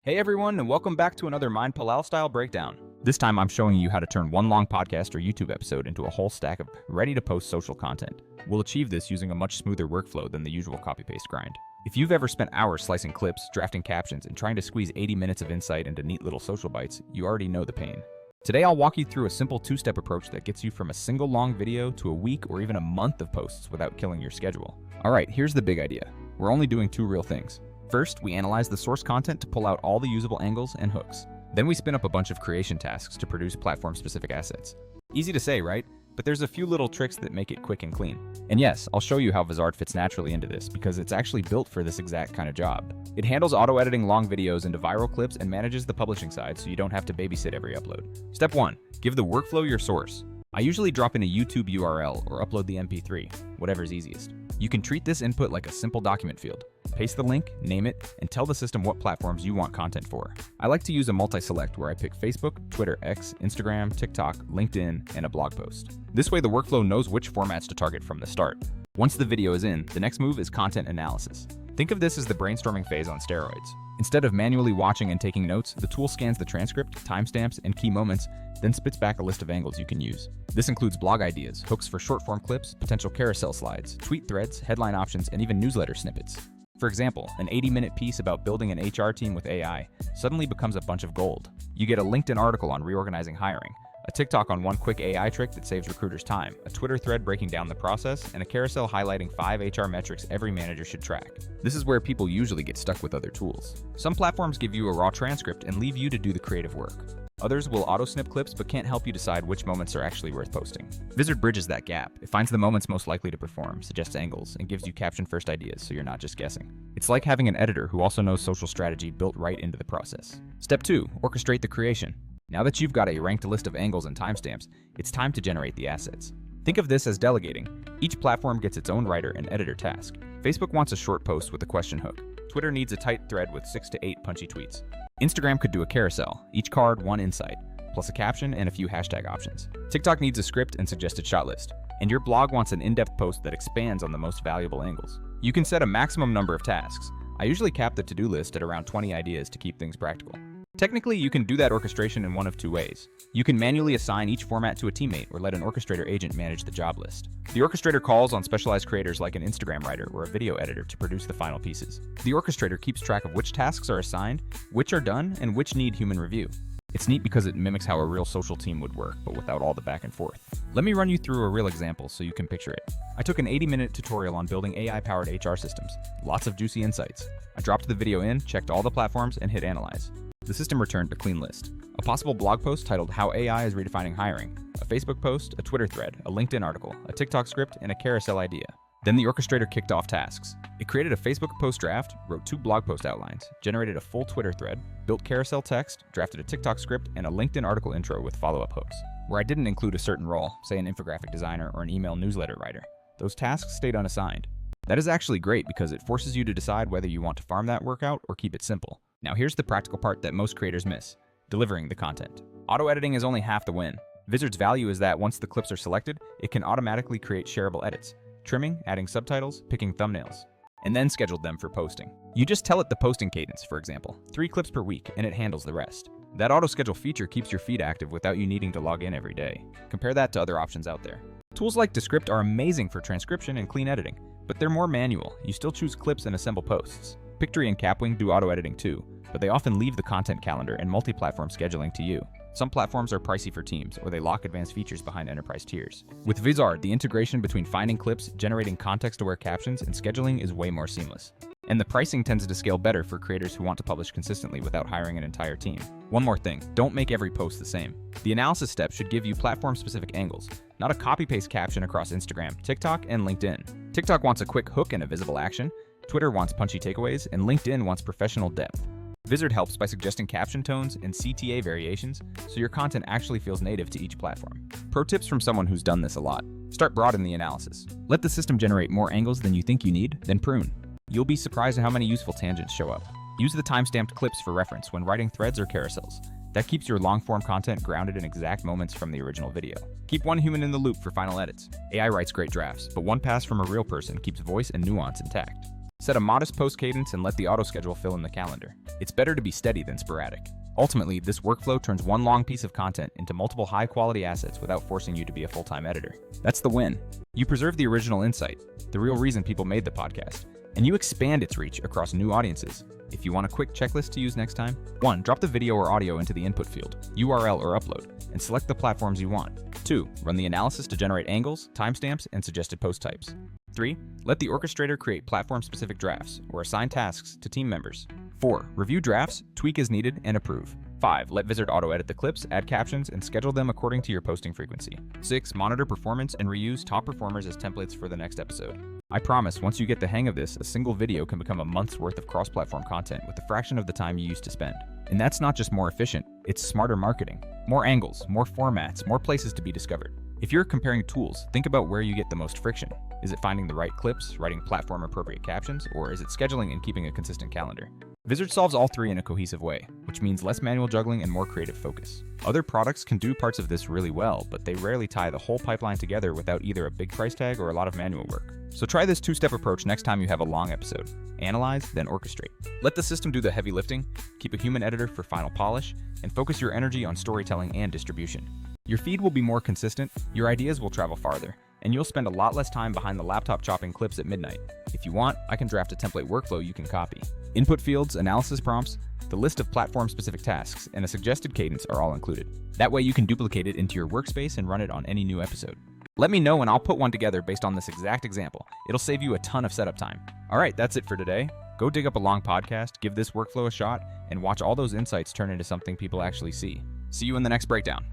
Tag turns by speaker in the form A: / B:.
A: Hey everyone, and welcome back to another Mind Palal style breakdown. This time I'm showing you how to turn one long podcast or YouTube episode into a whole stack of ready-to-post social content. We'll achieve this using a much smoother workflow than the usual copy-paste grind. If you've ever spent hours slicing clips, drafting captions, and trying to squeeze 80 minutes of insight into neat little social bites, you already know the pain. Today I'll walk you through a simple two-step approach that gets you from a single long video to a week or even a month of posts without killing your schedule. Alright, here's the big idea. We're only doing two real things. First, we analyze the source content to pull out all the usable angles and hooks. Then we spin up a bunch of creation tasks to produce platform-specific assets. Easy to say, right? But there's a few little tricks that make it quick and clean. And yes, I'll show you how Vizard fits naturally into this because it's actually built for this exact kind of job. It handles auto-editing long videos into viral clips and manages the publishing side so you don't have to babysit every upload. Step 1. Give the workflow your source. I usually drop in a YouTube URL or upload the MP3, whatever's easiest. You can treat this input like a simple document field. Paste the link, name it, and tell the system what platforms you want content for. I like to use a multi-select where I pick Facebook, Twitter, X, Instagram, TikTok, LinkedIn, and a blog post. This way the workflow knows which formats to target from the start. Once the video is in, the next move is content analysis. Think of this as the brainstorming phase on steroids. Instead of manually watching and taking notes, the tool scans the transcript, timestamps, and key moments, then spits back a list of angles you can use. This includes blog ideas, hooks for short-form clips, potential carousel slides, tweet threads, headline options, and even newsletter snippets. For example, an 80-minute piece about building an HR team with AI suddenly becomes a bunch of gold. You get a LinkedIn article on reorganizing hiring, a TikTok on one quick AI trick that saves recruiters time, a Twitter thread breaking down the process, and a carousel highlighting 5 HR metrics every manager should track. This is where people usually get stuck with other tools. Some platforms give you a raw transcript and leave you to do the creative work. Others will auto-snip clips but can't help you decide which moments are actually worth posting. Vizard bridges that gap. It finds the moments most likely to perform, suggests angles, and gives you caption-first ideas so you're not just guessing. It's like having an editor who also knows social strategy built right into the process. Step 2. Orchestrate the creation. Now that you've got a ranked list of angles and timestamps, it's time to generate the assets. Think of this as delegating. Each platform gets its own writer and editor task. Facebook wants a short post with a question hook. Twitter needs a tight thread with 6 to 8 punchy tweets. Instagram could do a carousel, each card one insight, plus a caption and a few hashtag options. TikTok needs a script and suggested shot list. And your blog wants an in-depth post that expands on the most valuable angles. You can set a maximum number of tasks. I usually cap the to-do list at around 20 ideas to keep things practical. Technically, you can do that orchestration in one of two ways. You can manually assign each format to a teammate or let an orchestrator agent manage the job list. The orchestrator calls on specialized creators like an Instagram writer or a video editor to produce the final pieces. The orchestrator keeps track of which tasks are assigned, which are done, and which need human review. It's neat because it mimics how a real social team would work, but without all the back and forth. Let me run you through a real example so you can picture it. I took an 80-minute tutorial on building AI-powered HR systems. Lots of juicy insights. I dropped the video in, checked all the platforms, and hit analyze. The system returned a clean list. A possible blog post titled How AI is Redefining Hiring, a Facebook post, a Twitter thread, a LinkedIn article, a TikTok script, and a carousel idea. Then the orchestrator kicked off tasks. It created a Facebook post draft, wrote 2 blog post outlines, generated a full Twitter thread, built carousel text, drafted a TikTok script, and a LinkedIn article intro with follow-up hooks. Where I didn't include a certain role, say an infographic designer or an email newsletter writer, those tasks stayed unassigned. That is actually great because it forces you to decide whether you want to farm that work out or keep it simple. Now here's the practical part that most creators miss: delivering the content. Auto-editing is only half the win. Vizard's value is that once the clips are selected, it can automatically create shareable edits, trimming, adding subtitles, picking thumbnails, and then schedule them for posting. You just tell it the posting cadence, for example, 3 clips per week, and it handles the rest. That auto-schedule feature keeps your feed active without you needing to log in every day. Compare that to other options out there. Tools like Descript are amazing for transcription and clean editing, but they're more manual. You still choose clips and assemble posts. Pictory and Capwing do auto-editing too, but they often leave the content calendar and multi-platform scheduling to you. Some platforms are pricey for teams, or they lock advanced features behind enterprise tiers. With Vizard, the integration between finding clips, generating context-aware captions, and scheduling is way more seamless. And the pricing tends to scale better for creators who want to publish consistently without hiring an entire team. One more thing, don't make every post the same. The analysis step should give you platform-specific angles, not a copy-paste caption across Instagram, TikTok, and LinkedIn. TikTok wants a quick hook and a visible action, Twitter wants punchy takeaways, and LinkedIn wants professional depth. Vizard helps by suggesting caption tones and CTA variations so your content actually feels native to each platform. Pro tips from someone who's done this a lot. Start broad in the analysis. Let the system generate more angles than you think you need, then prune. You'll be surprised at how many useful tangents show up. Use the timestamped clips for reference when writing threads or carousels. That keeps your long-form content grounded in exact moments from the original video. Keep one human in the loop for final edits. AI writes great drafts, but one pass from a real person keeps voice and nuance intact. Set a modest post cadence and let the auto-schedule fill in the calendar. It's better to be steady than sporadic. Ultimately, this workflow turns one long piece of content into multiple high-quality assets without forcing you to be a full-time editor. That's the win. You preserve the original insight, the real reason people made the podcast, and you expand its reach across new audiences. If you want a quick checklist to use next time, 1. Drop the video or audio into the input field, URL or upload, and select the platforms you want. 2. Run the analysis to generate angles, timestamps, and suggested post types. 3. Let the orchestrator create platform-specific drafts or assign tasks to team members. 4. Review drafts, tweak as needed, and approve. 5. Let Vizard auto-edit the clips, add captions, and schedule them according to your posting frequency. 6. Monitor performance and reuse top performers as templates for the next episode. I promise, once you get the hang of this, a single video can become a month's worth of cross-platform content with a fraction of the time you used to spend. And that's not just more efficient, it's smarter marketing. More angles, more formats, more places to be discovered. If you're comparing tools, think about where you get the most friction. Is it finding the right clips, writing platform-appropriate captions, or is it scheduling and keeping a consistent calendar? Vizard solves all three in a cohesive way, which means less manual juggling and more creative focus. Other products can do parts of this really well, but they rarely tie the whole pipeline together without either a big price tag or a lot of manual work. So try this two-step approach next time you have a long episode. Analyze, then orchestrate. Let the system do the heavy lifting, keep a human editor for final polish, and focus your energy on storytelling and distribution. Your feed will be more consistent, your ideas will travel farther, and you'll spend a lot less time behind the laptop chopping clips at midnight. If you want, I can draft a template workflow you can copy. Input fields, analysis prompts, the list of platform-specific tasks, and a suggested cadence are all included. That way you can duplicate it into your workspace and run it on any new episode. Let me know and I'll put one together based on this exact example. It'll save you a ton of setup time. All right, that's it for today. Go dig up a long podcast, give this workflow a shot, and watch all those insights turn into something people actually see. See you in the next breakdown.